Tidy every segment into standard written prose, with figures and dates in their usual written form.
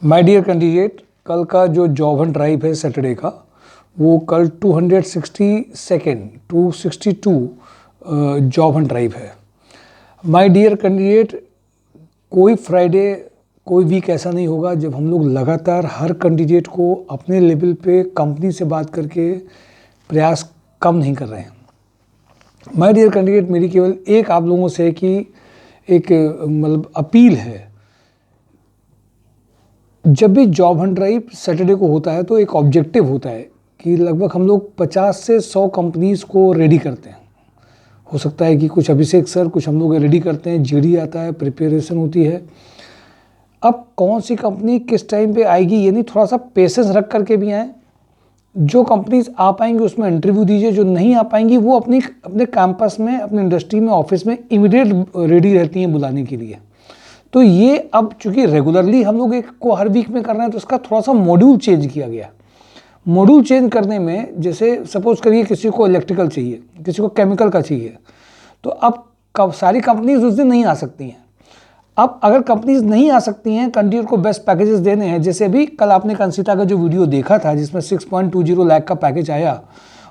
My dear candidate, कल का जो जॉब हंट ड्राइव है सैटरडे का, वो कल 262 जॉब हंट ड्राइव है। माय डियर कैंडिडेट, कोई फ्राइडे कोई वीक ऐसा नहीं होगा जब हम लोग लगातार हर कैंडिडेट को अपने लेवल पे कंपनी से बात करके प्रयास कम नहीं कर रहे हैं। माय डियर कैंडिडेट, मेरी केवल एक आप लोगों से कि एक मतलब अपील है। जब भी जॉब हंट ड्राइव सैटरडे को होता है तो एक ऑब्जेक्टिव होता है कि लगभग हम लोग 50 से 100 कंपनीज को रेडी करते हैं। हो सकता है कि कुछ अभिषेक सर, कुछ हम लोग रेडी करते हैं, जीडी आता है, प्रिपरेशन होती है। अब कौन सी कंपनी किस टाइम पे आएगी ये नहीं, थोड़ा सा पेशेंस रख करके भी आए। जो कंपनीज आ पाएंगी उसमें इंटरव्यू दीजिए, जो नहीं आ पाएंगी वो अपने कैंपस में, अपने इंडस्ट्री में, ऑफिस में इमीडिएट रेडी रहती हैं बुलाने के लिए। तो ये अब चूंकि रेगुलरली हम लोग एक को हर वीक में कर रहे हैं तो इसका थोड़ा सा मॉड्यूल चेंज किया गया। मॉड्यूल चेंज करने में, जैसे सपोज करिए किसी को इलेक्ट्रिकल चाहिए, किसी को केमिकल का चाहिए, तो अब सारी कंपनीज उस दिन नहीं आ सकती हैं। अब अगर कंपनीज नहीं आ सकती हैं, कैंडिडेट को बेस्ट पैकेजेस देने हैं। जैसे अभी कल आपने कंसिता का जो वीडियो देखा था जिसमें 6.20 लाख का पैकेज आया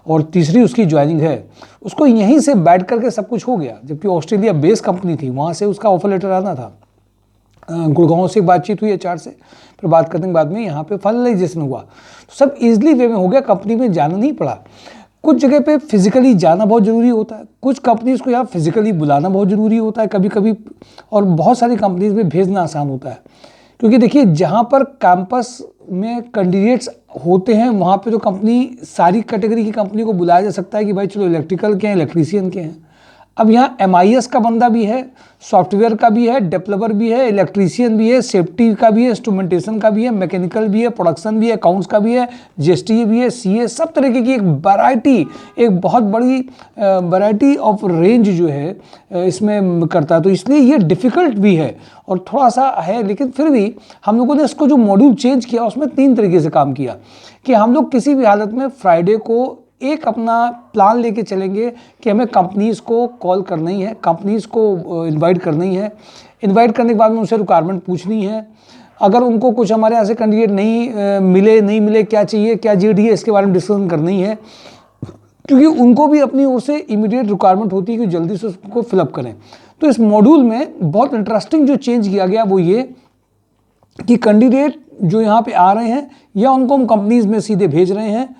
और तीसरी उसकी ज्वाइनिंग है, उसको यहीं से बैठ करके सब कुछ हो गया। जबकि ऑस्ट्रेलिया बेस कंपनी थी, वहाँ से उसका ऑफर लेटर आना था। गुड़गांव से बातचीत हुई एचआर से, फिर बात करने के बाद में यहाँ पे फाइनलाइजेशन हुआ। तो सब इजीली वे में हो गया, कंपनी में जाना नहीं पड़ा। कुछ जगह पे फिजिकली जाना बहुत ज़रूरी होता है, कुछ कंपनीज को यहाँ फिजिकली बुलाना बहुत ज़रूरी होता है कभी कभी, और बहुत सारी कंपनीज में भेजना आसान होता है। क्योंकि देखिए, जहाँ पर कैंपस में कैंडिडेट्स होते हैं वहाँ पे तो कंपनी, सारी कैटेगरी की कंपनी को बुलाया जा सकता है कि भाई चलो इलेक्ट्रिकल के हैं, इलेक्ट्रीशियन के हैं। अब यहाँ MIS का बंदा भी है, सॉफ्टवेयर का भी है, डेवलपर भी है, इलेक्ट्रीशियन भी है, सेफ्टी का भी है, इंस्ट्रूमेंटेशन का भी है, मैकेनिकल भी है, प्रोडक्शन भी है, अकाउंट्स का भी है, GST भी है, CA, सब तरीके की एक वैरायटी, एक बहुत बड़ी वैरायटी ऑफ रेंज जो है इसमें करता है। तो इसलिए ये डिफ़िकल्ट भी है और थोड़ा सा है, लेकिन फिर भी हम लोगों ने इसको जो मॉड्यूल चेंज किया उसमें 3 तरीके से काम किया कि हम लोग किसी भी हालत में फ्राइडे को एक अपना प्लान लेके चलेंगे कि हमें कंपनीज़ को कॉल करना ही है, कंपनीज़ को इनवाइट करना ही है। इनवाइट करने के बाद में उनसे रिक्वायरमेंट पूछनी है। अगर उनको कुछ हमारे यहाँ से कैंडिडेट नहीं मिले, क्या चाहिए, क्या जीडी है, इसके बारे में डिस्कशन करना ही है। क्योंकि उनको भी अपनी ओर से इमीडिएट रिक्वायरमेंट होती है कि जल्दी से उसको फिलअप करें। तो इस मॉड्यूल में बहुत इंटरेस्टिंग जो चेंज किया गया वो ये कि कैंडिडेट जो यहाँ पे आ रहे हैं, या उनको हम कंपनीज़ में सीधे भेज रहे हैं,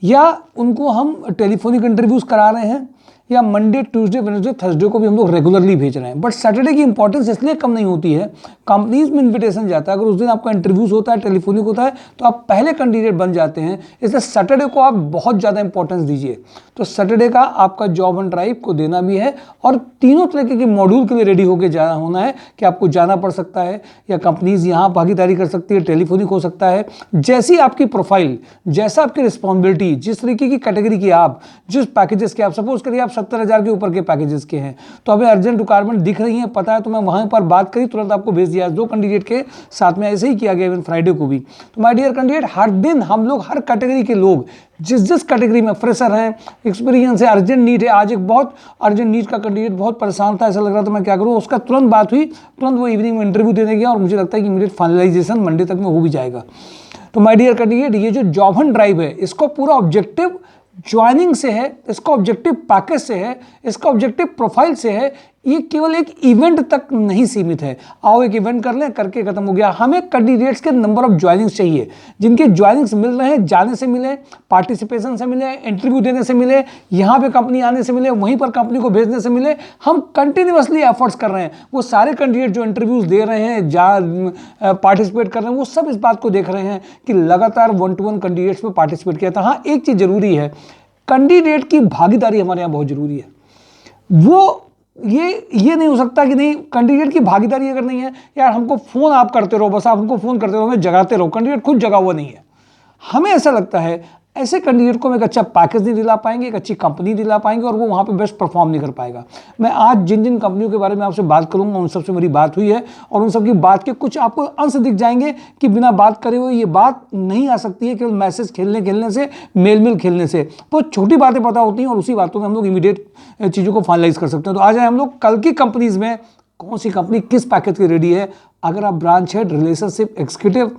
या उनको हम टेलीफोनिक इंटरव्यूज़ करा रहे हैं, या मंडे, ट्यूसडे, वेडनेसडे, थर्सडे को भी हम लोग रेगुलरली भेज रहे हैं। बट सैटरडे की इंपॉर्टेंस इसलिए कम नहीं होती है, कंपनीज में इन्विटेशन जाता है। अगर उस दिन आपका इंटरव्यूज़ होता है, टेलीफोनिक होता है, तो आप पहले कैंडिडेट बन जाते हैं। इसलिए सैटरडे को आप बहुत ज़्यादा इंपॉर्टेंस दीजिए। तो सैटरडे का आपका जॉब हंट ड्राइव को देना भी है, और तीनों तरीके के मॉड्यूल के लिए रेडी होकर जाना होना है कि आपको जाना पड़ सकता है, या कंपनीज यहाँ भागीदारी कर सकती है, टेलीफोनिक हो सकता है। जैसी आपकी प्रोफाइल, जैसा आपकी रिस्पॉन्सिबिलिटी, जिस तरीके की कैटेगरी की आप, जिस पैकेजेस के आप, सपोज करिए आप 70,000 के ऊपर के पैकेजेस के हैं, तो हमें अर्जेंट रिक्वायरमेंट दिख रही है, पता है, तो मैं वहाँ पर बात करी, तुरंत आपको भेज दिया। 2 कैंडिडेट के साथ में ऐसे ही किया गया, इवन फ्राइडे को भी। तो माय डियर कैंडिडेट, हर दिन हम लोग हर कैटेगरी के लोग, जिस कैटेगरी में फ्रेशर है, एक्सपीरियंस है, अर्जेंट नीड है। आज एक बहुत अर्जेंट नीड का कैंडिडेट बहुत परेशान था, ऐसा लग रहा था मैं क्या करूँ, उसका तुरंत बात हुई, तुरंत वो इवनिंग में इंटरव्यू देने गया, और मुझे लगता है कि इमीडिएट फाइनलाइजेशन मंडे तक में हो भी जाएगा। तो माय डियर कैंडिडेट, ये जो जॉब हंट ड्राइव है, इसको पूरा ऑब्जेक्टिव ज्वाइनिंग से है, इसका ऑब्जेक्टिव पैकेज से है, इसका ऑब्जेक्टिव प्रोफाइल से है। ये केवल एक इवेंट तक नहीं सीमित है, आओ एक इवेंट कर लें, करके खत्म हो गया। हमें कैंडिडेट्स के नंबर ऑफ ज्वाइनिंग्स चाहिए, जिनके ज्वाइनिंग्स मिल रहे हैं, जाने से मिले, पार्टिसिपेशन से मिले, इंटरव्यू देने से मिले, यहाँ पे कंपनी आने से मिले, वहीं पर कंपनी को भेजने से मिले। हम कंटिन्यूअसली एफर्ट्स कर रहे हैं। वो सारे कैंडिडेट जो इंटरव्यूज दे रहे हैं, पार्टिसिपेट कर रहे हैं, वो सब इस बात को देख रहे हैं कि लगातार 1-to-1 कैंडिडेट्स में पार्टिसिपेट किया था। हाँ, एक चीज़ जरूरी है, कैंडिडेट की भागीदारी हमारे यहाँ बहुत जरूरी है। वो ये नहीं हो सकता कि नहीं, कैंडिडेट की भागीदारी अगर नहीं है, यार हमको फ़ोन आप करते रहो, बस आप हमको फ़ोन करते रहो, हमें जगाते रहो, कैंडिडेट खुद जगा हुआ नहीं है। हमें ऐसा लगता है ऐसे कैंडिडेट को हम एक अच्छा पैकेज नहीं दिला पाएंगे, एक अच्छी कंपनी दिला पाएंगे, और वो वहाँ पे बेस्ट परफॉर्म नहीं कर पाएगा। मैं आज जिन जिन कंपनियों के बारे में आपसे बात करूँगा उन सबसे मेरी बात हुई है, और उन सब की बात के कुछ आपको अंश दिख जाएंगे कि बिना बात करे हुए ये बात नहीं आ सकती है, केवल मैसेज खेलने से, मेल खेलने से। तो छोटी बातें पता होती हैं, और उसी बातों में हम लोग इमीडिएट चीज़ों को फाइनलाइज कर सकते हैं। तो आ जाए हम लोग कल की कंपनीज में कौन सी कंपनी किस पैकेज की रेडी है, अगर आप branch head, relationship executive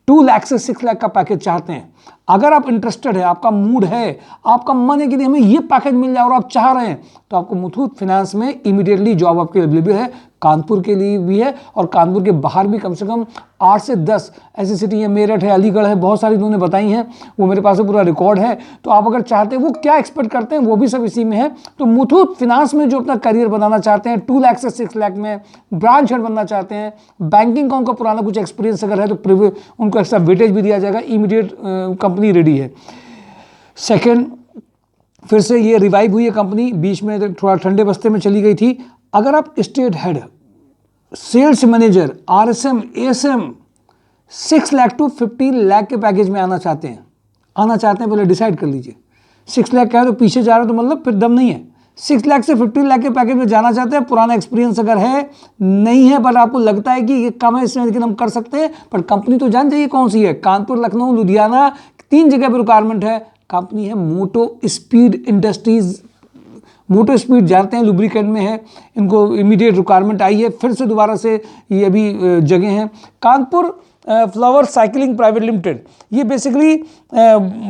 2 lakh से 6 लाख का पैकेज चाहते हैं, अगर आप इंटरेस्टेड है, आपका मूड है, आपका मन है कि हमें ये पैकेज मिल जाए और आप चाह रहे हैं, तो आपको मुथूट फाइनेंस में इमीडिएटली जॉब आपके अवेलेबल है। कानपुर के लिए भी है और कानपुर के बाहर भी कम से कम 8 से 10 ऐसी सिटी है, मेरठ है, अलीगढ़ है, बहुत सारी उन्होंने बताई हैं, वो मेरे पास पूरा रिकॉर्ड है। तो आप अगर चाहते हैं, वो क्या एक्सपेक्ट करते हैं वो भी सब इसी में है। तो मुथूट फाइनेंस में जो अपना करियर बनाना चाहते हैं, 2 लाख से 6 लाख में ब्रांच हेड बनना चाहते हैं, बैंकिंग का उनका पुराना कुछ एक्सपीरियंस अगर है तो उनको एक्स्ट्रा वेटेज भी दिया जाएगा, इमीडिएट कंपनी रेडी है। सेकेंड, फिर से ये रिवाइव हुई है कंपनी, बीच में थोड़ा ठंडे बस्ते में चली गई थी। अगर आप state head, sales manager, RSM, ASM 6 lakh to 15 lakh के पैकेज में आना चाहते हैं पहले डिसाइड कर लीजिए। 6 लाख का है तो पीछे जा रहे हो तो मतलब फिर दम नहीं है। 6 लाख से 15 लाख के पैकेज में जाना चाहते हैं, पुराना एक्सपीरियंस अगर है, नहीं है पर आपको लगता है कि ये कम है इसमें, लेकिन हम कर सकते हैं, पर कंपनी तो जान जाइए कौन सी है। कानपुर, लखनऊ, लुधियाना, 3 जगह पर रिक्वायरमेंट है। कंपनी है मोटो स्पीड इंडस्ट्रीज। मोटो स्पीड जानते हैं लुब्रिकेंट में है, इनको इमीडिएट रिक्वायरमेंट आई है, फिर से दोबारा से ये अभी जगह हैं। Kanpur flower cycling private limited, ये बेसिकली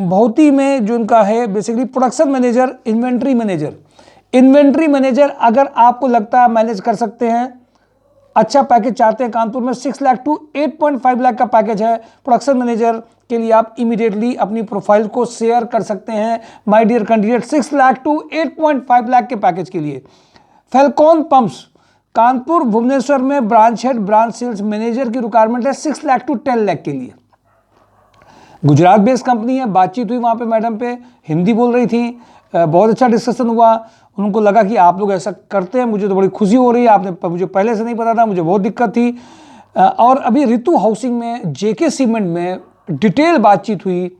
भौती में जो इनका है basically production manager, inventory manager अगर आपको लगता है मैनेज कर सकते हैं, अच्छा पैकेज चाहते हैं कानपुर में, 6 लाख टू 8.5 लाख का पैकेज है प्रोडक्शन मैनेजर के लिए, आप इमीडिएटली अपनी प्रोफाइल को शेयर कर सकते हैं my dear candidate. 6 lakh to 8.5 lakh के पैकेज के लिए। फेल्कॉन पंप्स कानपुर, भुवनेश्वर में branch head, branch sales manager की रिक्वायरमेंट है 6 लाख टू 10 लाख के लिए। गुजरात बेस्ड कंपनी है, बातचीत हुई वहाँ पे मैडम पे, हिंदी बोल रही थी, बहुत अच्छा डिस्कशन हुआ। उनको लगा कि आप लोग ऐसा करते हैं, मुझे तो बड़ी खुशी हो रही है, आपने मुझे पहले से नहीं पता था, मुझे बहुत दिक्कत थी। और अभी ऋतु हाउसिंग में, JK सीमेंट में डिटेल बातचीत हुई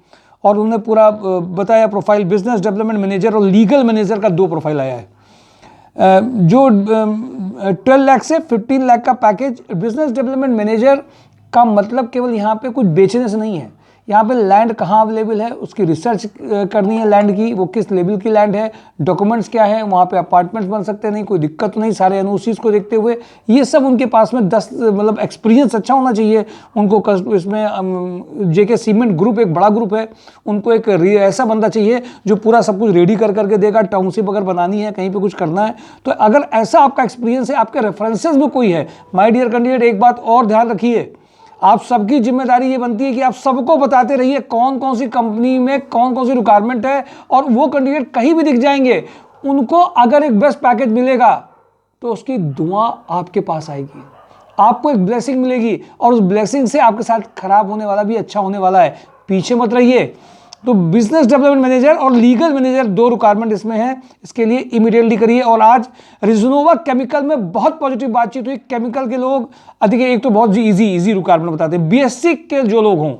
और उन्होंने पूरा बताया प्रोफाइल, बिजनेस डेवलपमेंट मैनेजर और लीगल मैनेजर का 2 प्रोफाइल आया है। जो 12 लाख से 15 लाख का पैकेज। बिजनेस डेवलपमेंट मैनेजर का मतलब केवल यहाँ पे कुछ बेचने से नहीं है, यहाँ पे लैंड कहाँ अवेलेबल है उसकी रिसर्च करनी है, लैंड की वो किस लेवल की लैंड है, डॉक्यूमेंट्स क्या है, वहाँ पे अपार्टमेंट्स बन सकते हैं, नहीं कोई दिक्कत नहीं, सारे एनओसीज को देखते हुए ये सब उनके पास में 10 मतलब एक्सपीरियंस अच्छा होना चाहिए उनको। इसमें JK सीमेंट ग्रुप एक बड़ा ग्रुप है, उनको एक ऐसा बंदा चाहिए जो पूरा सब कुछ रेडी कर करके देगा। टाउनशिप अगर बनानी है, कहीं पर कुछ करना है, तो अगर ऐसा आपका एक्सपीरियंस है, आपके रेफरेंसेज में कोई है, माय डियर कैंडिडेट एक बात और ध्यान रखिए, आप सबकी जिम्मेदारी ये बनती है कि आप सबको बताते रहिए कौन कौन सी कंपनी में कौन कौन सी रिक्वायरमेंट है, और वो कैंडिडेट कहीं भी दिख जाएंगे, उनको अगर एक बेस्ट पैकेज मिलेगा तो उसकी दुआ आपके पास आएगी, आपको एक ब्लेसिंग मिलेगी, और उस ब्लेसिंग से आपके साथ खराब होने वाला भी अच्छा होने वाला है। पीछे मत रहिए। तो बिजनेस डेवलपमेंट मैनेजर और लीगल मैनेजर 2 रिक्वायरमेंट इसमें है, इसके लिए इमीडिएटली करिए। और आज रिजनोवा केमिकल में बहुत पॉजिटिव बातचीत हुई। केमिकल के लोग अधिक, एक तो बहुत इजी रिक्वायरमेंट बताते हैं, BSc के जो लोग हों,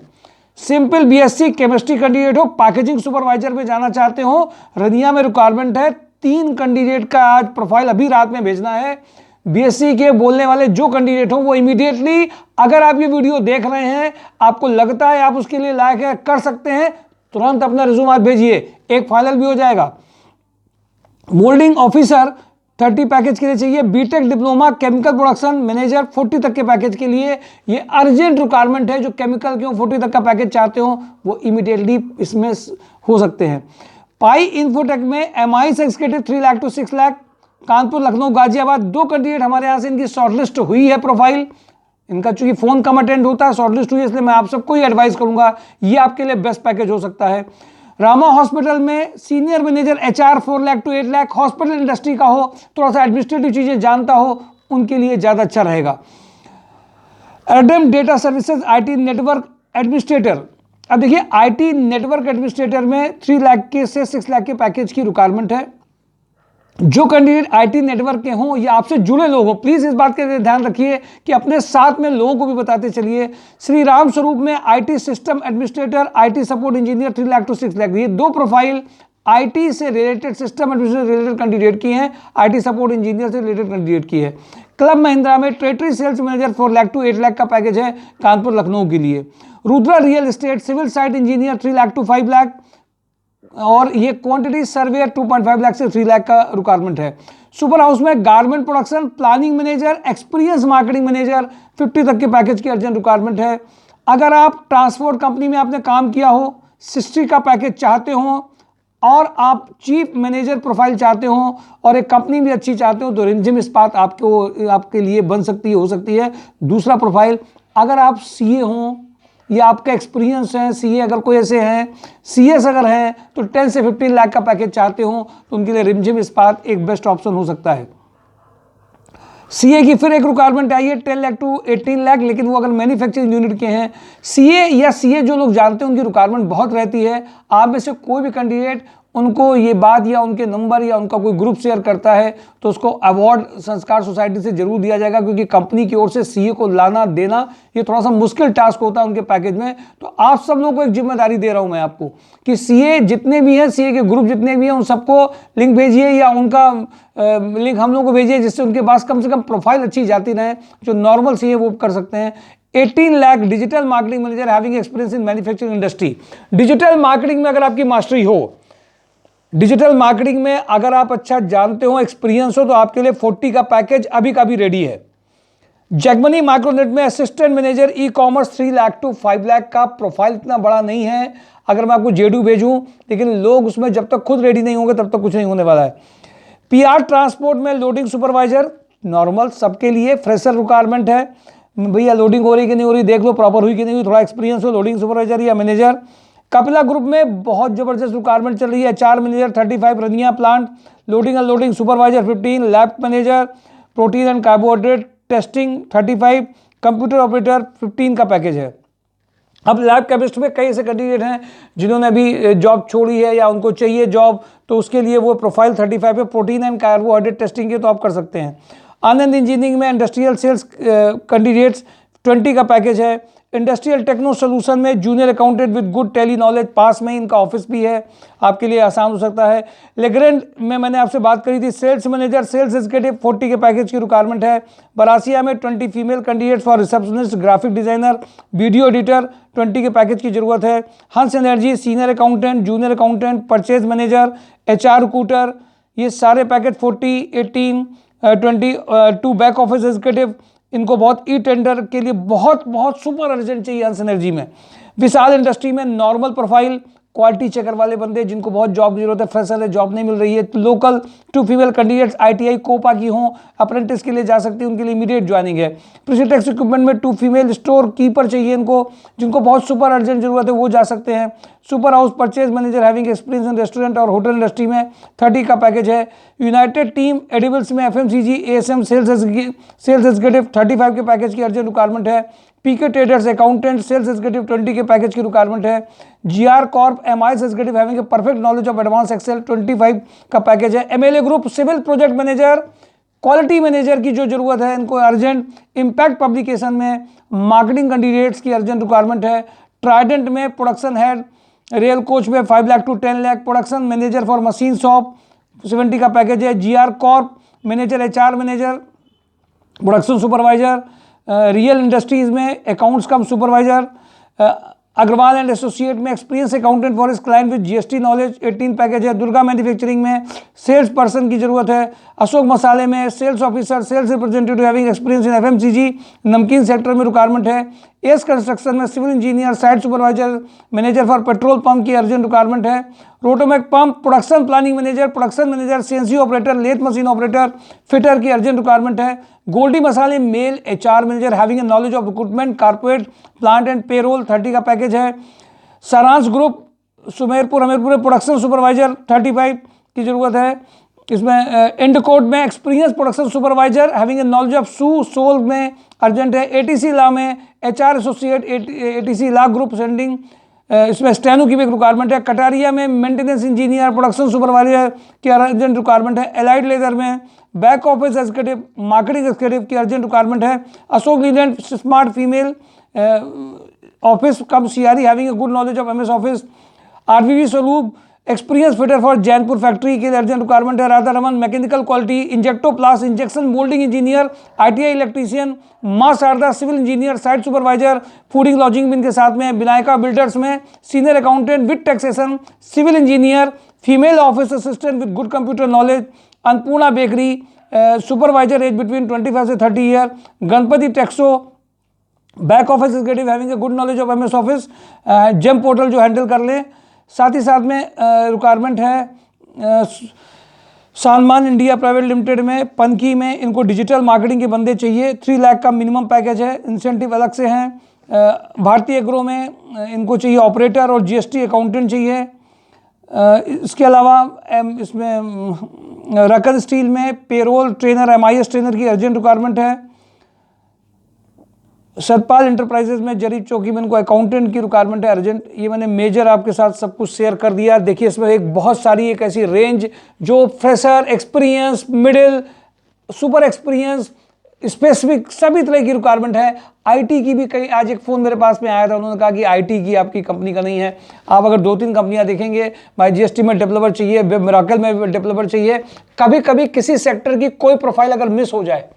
सिंपल BSc केमिस्ट्री कैंडिडेट हो, पैकेजिंग सुपरवाइजर में जाना चाहते हो, रनिया में रिक्वायरमेंट है। 3 कैंडिडेट का आज प्रोफाइल अभी रात में भेजना है। BSc के बोलने वाले जो कैंडिडेट हो वो इमीडिएटली, अगर आप ये वीडियो देख रहे हैं, आपको लगता है आप उसके लिए लायक है, कर सकते हैं, तुरंत अपना रिज्यूम आज भेजिए, एक फाइनल भी हो जाएगा। मोल्डिंग ऑफिसर 30 पैकेज के लिए चाहिए। BTech diploma chemical production manager 40 तक के पैकेज के लिए, ये अर्जेंट रिक्वायरमेंट है। जो केमिकल के 40 तक का पैकेज चाहते हो वो इमीडिएटली इसमें हो सकते हैं। पाई इन्फोटेक में MI से executive 3 lakh to 6 lakh. Kanpur, Lucknow, Ghaziabad 2 candidate हमारे यहाँ से, इनकी शॉर्टलिस्ट हुई है प्रोफाइल। इनका चूंकि फोन कम अटेंड होता है, शॉर्टलिस्ट हुई है, इसलिए मैं आप सबको ही एडवाइस करूंगा, ये आपके लिए बेस्ट पैकेज हो सकता है। रामा हॉस्पिटल में senior manager HR 4 lakh to 8 lakh. Hospital industry का हो, थोड़ा सा एडमिनिस्ट्रेटिव चीजें जानता हो, उनके लिए ज्यादा अच्छा रहेगा। Adam data services IT network administrator. अब देखिए IT नेटवर्क एडमिनिस्ट्रेटर में 3 लाख के से 6 लाख के पैकेज की रिक्वायरमेंट है। जो कैंडिडेट IT नेटवर्क के हों या आपसे जुड़े लोग हों, प्लीज इस बात का ध्यान रखिए कि अपने साथ में लोगों को भी बताते चलिए। श्री राम स्वरूप में IT system administrator, IT support engineer 3 lakh to 6 lakh. ये 2 प्रोफाइल IT से related, system administrator related candidate की हैं, IT सपोर्ट इंजीनियर से रिलेटेड कैंडिडेट की है। क्लब महिंद्रा में territory sales manager 4 lakh to 8 lakh का पैकेज है कानपुर, लखनऊ के लिए। Rudra real estate civil site engineer 3 lakh to 5 lakh. और ये क्वांटिटी सर्वे 2.5 लाख से 3 लाख का रिक्वायरमेंट है। सुपर हाउस में garment production, planning manager, experience marketing manager, 50 तक के पैकेज की अर्जेंट रिक्वायरमेंट है। अगर आप ट्रांसपोर्ट कंपनी में आपने काम किया हो, 60 का पैकेज चाहते हो और आप चीफ मैनेजर प्रोफाइल चाहते हो और एक कंपनी भी अच्छी चाहते हो तो रिमझिम इस्पात आपके लिए बन सकती है, हो सकती है। दूसरा प्रोफाइल, अगर आप सीए हो या आपका एक्सपीरियंस है, सीए अगर कोई ऐसे हैं, सीएस अगर हैं तो 10 से 15 लाख का पैकेज चाहते हो तो उनके लिए रिमझिम इस्पात एक बेस्ट ऑप्शन हो सकता है। सीए की फिर एक रिक्वायरमेंट आई है 10 लाख टू 18 लाख, लेकिन वो अगर मैन्युफैक्चरिंग यूनिट के हैं। सीए या सीए जो लोग जानते हैं उनकी रिक्वायरमेंट बहुत रहती है। आप में से कोई भी कैंडिडेट उनको ये बात या उनके नंबर या उनका कोई ग्रुप शेयर करता है तो उसको अवार्ड संस्कार सोसाइटी से जरूर दिया जाएगा, क्योंकि कंपनी की ओर से सीए को लाना देना ये थोड़ा सा मुश्किल टास्क होता है उनके पैकेज में। तो आप सब लोगों को एक जिम्मेदारी दे रहा हूं मैं आपको कि सीए जितने भी हैं, सीए के ग्रुप जितने भी हैं, उन सबको लिंक भेजिए या उनका लिंक हम लोग को भेजिए, जिससे उनके पास कम से कम प्रोफाइल अच्छी जाती रहे। जो नॉर्मल सीए वो कर सकते हैं। 18 lakh digital marketing manager having experience in manufacturing industry. Digital marketing में अगर आपकी मास्टरी हो, डिजिटल मार्केटिंग में अगर आप अच्छा जानते हो, एक्सपीरियंस हो, तो आपके लिए 40 का पैकेज अभी का भी रेडी है। जैगमनी माइक्रोनेट में assistant manager e commerce 3 lakh to 5 lakh का प्रोफाइल इतना बड़ा नहीं है अगर मैं आपको जेडू भेजूं, लेकिन लोग उसमें जब तक खुद रेडी नहीं होंगे तब तक कुछ नहीं होने वाला है। पीआर ट्रांसपोर्ट में लोडिंग सुपरवाइजर, नॉर्मल सबके लिए, फ्रेशर रिक्वायरमेंट है। भैया लोडिंग हो रही कि नहीं हो रही देख लो, प्रॉपर हुई कि नहीं हुई, थोड़ा एक्सपीरियंस हो, लोडिंग सुपरवाइजर या मैनेजर। कपिला ग्रुप में बहुत जबरदस्त रिक्वायरमेंट चल रही है। HR manager 35, Rania plant, loading and loading supervisor 15, lab manager, protein and carbohydrate testing 35, computer operator 15 का पैकेज है। अब लैब केमिस्ट में कई ऐसे कैंडिडेट हैं जिन्होंने अभी जॉब छोड़ी है या उनको चाहिए जॉब, तो उसके लिए वो प्रोफाइल 35 पे प्रोटीन एंड कार्बोहाइड्रेट टेस्टिंग के तो आप कर सकते हैं। आनंद इंजीनियरिंग में इंडस्ट्रियल सेल्स कैंडिडेट्स 20 का पैकेज है। इंडस्ट्रियल टेक्नो सोल्यूशन में junior accountant with good Tally knowledge, पास में इनका ऑफिस भी है, आपके लिए आसान हो सकता है। लेग्रेंड में मैंने आपसे बात करी थी, सेल्स मैनेजर, सेल्स एग्जीक्यूटिव 40 के पैकेज की रिक्वायरमेंट है। बरासिया में 20 female candidates for receptionist, graphic designer, video editor 20 के पैकेज की जरूरत है। Hans energy senior accountant, junior accountant, purchase manager, HR recruiter, ये सारे package 40, 18, 20 to back office executive, इनको बहुत ई टेंडर के लिए बहुत सुपर अर्जेंट चाहिए हंस एनर्जी में। विशाल इंडस्ट्री में नॉर्मल प्रोफाइल, क्वालिटी चेकर वाले बंदे जिनको बहुत जॉब की जरूरत है, फ्रेशर है, जॉब नहीं मिल रही है। Local 2 female candidates ITI COPA की हों, अप्रेंटिस के लिए जा सकती है, उनके लिए इमीडिएट ज्वाइनिंग है। प्रिसीटेक्स इक्विपमेंट में 2 फीमेल स्टोर कीपर चाहिए इनको, जिनको बहुत सुपर अर्जेंट जरूरत है, वो जा सकते हैं। Super house purchase manager having experience in restaurant और होटल इंडस्ट्री में 30 का पैकेज है। यूनाइटेड टीम एडिबल्स में एफएमसीजी एएसएम सेल्स एग्जीक्यूटिव 35 के पैकेज की अर्जेंट रिक्वायरमेंट है। PK traders accountant sales executive 20 के पैकेज की रिक्वायरमेंट है। GR corp MIS executive having a perfect knowledge of advance Excel 25 का पैकेज है। MLA group civil project manager, quality manager की जो जरूरत है इनको अर्जेंट। इंपैक्ट पब्लिकेशन में मार्केटिंग कैंडिडेट्स की अर्जेंट रिक्वायरमेंट है। ट्राइडेंट में प्रोडक्शन हेड, रेल कोच में 5 lakh to 10 lakh, production manager for machine shop 70 का पैकेज है। GR corp manager, HR manager, production supervisor, real industries में accounts cum supervisor. Agarwal and associate में experience accountant for इस client with GST knowledge 18 package है। Durga manufacturing में sales person की जरूरत है। अशोक मसाले में sales officer, sales representative having experience in FMCG, नमकीन सेक्टर में रिक्वायरमेंट है। एस कंस्ट्रक्शन में civil engineer, site supervisor, manager for petrol pump की अर्जेंट रिक्वायरमेंट है। Rotomac pump production planning manager, production manager, CNC operator, lathe machine operator, fitter की urgent requirement है। Goldie मसाले male HR manager having a knowledge of recruitment, corporate, plant and payroll 30 का package है। Saransh group Sumerpur Hamirpur production supervisor 35 की जरूरत है। इसमें एंड कोड में experience production supervisor having a knowledge of shoe sole में अर्जेंट है। एटीसी लॉ में HR associate, ATC law group sending, इसमें स्टेनो की भी एक रिक्वायरमेंट है। कटारिया में मेंटेनेंस इंजीनियर, प्रोडक्शन सुपरवाइजर की अर्जेंट रिक्वायरमेंट है। एलाइड लेदर में back office executive, marketing executive की अर्जेंट रिक्वायरमेंट है। Ashok Leyland smart female office cum CRE having a good knowledge of MS office. RVV Swaroop experience fitter for Jainpur factory के लिए urgent requirement है। Radha Raman mechanical quality, Injectoplast injection moulding engineer, ITI electrician, मां Sharda civil engineer, site supervisor, fooding lodging भी इनके साथ में, Vinayaka builders में senior accountant with taxation, civil engineer, female office assistant with good computer knowledge, Annapurna bakery supervisor age between 25 से 30 year, Ganpati Texo back office executive having a good knowledge of MS office, GeM portal जो handle कर लें। साथ ही साथ में requirement है Salman India private limited में, पनकी में, इनको डिजिटल मार्केटिंग के बंदे चाहिए। 3 लाख का मिनिमम पैकेज है, इंसेंटिव अलग से हैं। भारतीय एग्रो में इनको चाहिए ऑपरेटर और GST अकाउंटेंट चाहिए। इसके अलावा इसमें रकन स्टील में पेरोल ट्रेनर MIS ट्रेनर की अर्जेंट रिक्वायरमेंट है। सतपाल इंटरप्राइजेज में जरीब चौकी में इनको अकाउंटेंट की रिक्वायरमेंट है अर्जेंट। ये मैंने मेजर आपके साथ सब कुछ शेयर कर दिया। देखिए इसमें एक बहुत सारी एक ऐसी रेंज जो fresher, experience, middle, super experience, specific सभी तरह की रिक्वायरमेंट है। IT की भी कई, आज एक फ़ोन मेरे पास में आया था, उन्होंने कहा कि IT की आपकी कंपनी का नहीं है। आप अगर 2-3 कंपनियां देखेंगे, MyGST में डेवलपर चाहिए, वेब मिराकल में डेवलपर चाहिए। कभी कभी किसी सेक्टर की कोई प्रोफाइल अगर मिस हो जाए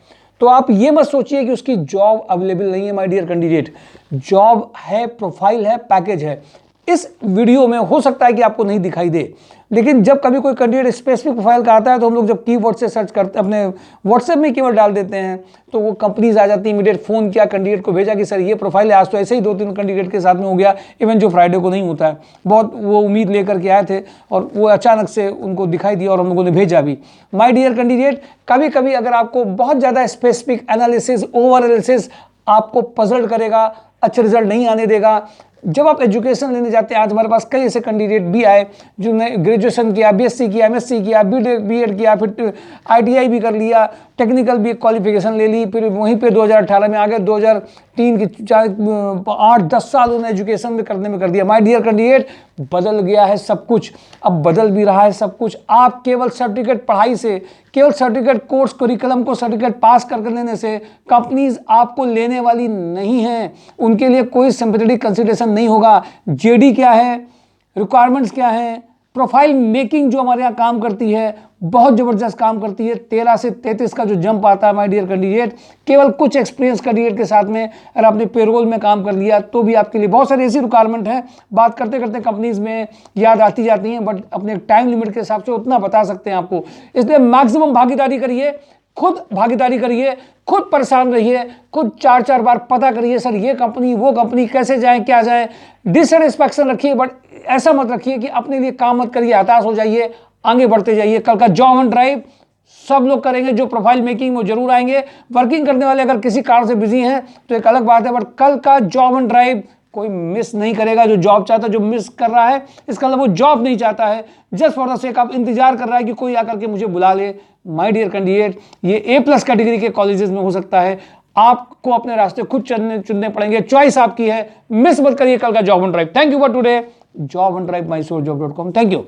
तो आप ये मत सोचिए कि उसकी जॉब अवेलेबल नहीं है। माय डियर कैंडिडेट, जॉब है, प्रोफाइल है, पैकेज है। इस वीडियो में हो सकता है कि आपको नहीं दिखाई दे, लेकिन जब कभी कोई कैंडिडेट स्पेसिफिक प्रोफाइल का आता है तो हम लोग जब कीवर्ड से सर्च करते, अपने व्हाट्सएप में कीवर्ड डाल देते हैं तो वो कंपनीज आ जाती है। इमीडिएट फ़ोन किया, कैंडिडेट को भेजा कि सर ये प्रोफाइल है। आज तो ऐसे ही 2-3 कैंडिडेट के साथ में हो गया, इवन जो फ्राइडे को नहीं होता है। बहुत वो उम्मीद लेकर के आए थे और वो अचानक से उनको दिखाई दिया और हम लोगों ने भेजा भी। माय डियर कैंडिडेट, कभी कभी अगर आपको बहुत ज़्यादा स्पेसिफिक एनालिसिस, ओवर एनालिसिस आपको पजल करेगा, अच्छे रिजल्ट नहीं आने देगा। जब आप एजुकेशन लेने जाते हैं, आज हमारे पास कई ऐसे कैंडिडेट भी आए जिन्होंने ग्रेजुएशन किया, BSc किया, MSc किया, B.Ed किया, फिर ITI भी कर लिया, टेक्निकल भी क्वालिफिकेशन ले ली, फिर वहीं पे 2018 में आ गए। 2003 की 8-10 साल उन्होंने एजुकेशन में करने में कर दिया। माय डियर कैंडिडेट, बदल गया है सब कुछ, अब बदल भी रहा है सब कुछ। आप केवल सर्टिफिकेट पढ़ाई से, केवल सर्टिफिकेट कोर्स करिकुलम को सर्टिफिकेट पास कर लेने से कंपनीज आपको लेने वाली नहीं है। उनके लिए कोई सिंपैथेटिक कंसिडरेशन नहीं होगा। JD क्या है, रिक्वायरमेंट्स क्या है, प्रोफाइल मेकिंग जो हमारे यहाँ काम करती है, बहुत ज़बरदस्त काम करती है। 13 से 33 का जो जंप आता है माय डियर कैंडिडेट, केवल कुछ एक्सपीरियंस कैंडिडेट के साथ में अगर आपने पेरोल में काम कर लिया तो भी आपके लिए बहुत सारी ऐसी रिक्वायरमेंट है। बात करते करते कंपनीज में याद आती जाती हैं, बट अपने टाइम लिमिट के हिसाब से उतना बता सकते हैं आपको। इसलिए मैक्सिमम भागीदारी करिए, खुद भागीदारी करिए, खुद परेशान रहिए, खुद 4-4 बार पता करिए सर ये कंपनी वो कंपनी, कैसे जाएं क्या जाएं। डिससेटिस्फैक्शन रखिए, बट ऐसा मत रखिए कि अपने लिए काम मत करिए, हताश हो जाइए, आगे बढ़ते जाइए। कल का जॉब एंड ड्राइव सब लोग करेंगे, जो प्रोफाइल मेकिंग वो जरूर आएंगे। वर्किंग करने वाले अगर किसी कारण से बिजी हैं तो एक अलग बात है, बट कल का जॉब एंड ड्राइव कोई मिस नहीं करेगा। जो जॉब चाहता है, जो मिस कर रहा है, इसका मतलब वो जॉब नहीं चाहता है, जस्ट फॉर द सेक आप इंतजार कर रहा है कि कोई आकर के मुझे बुला ले। माय डियर कैंडिडेट, ये A+ कैटेगरी के कॉलेजेस में हो सकता है। आपको अपने रास्ते खुद चुनने पड़ेंगे, चॉइस आपकी है। मिस मत करिए कल का job and drive. Thank you for today. Job and drive mysore.com। Thank you.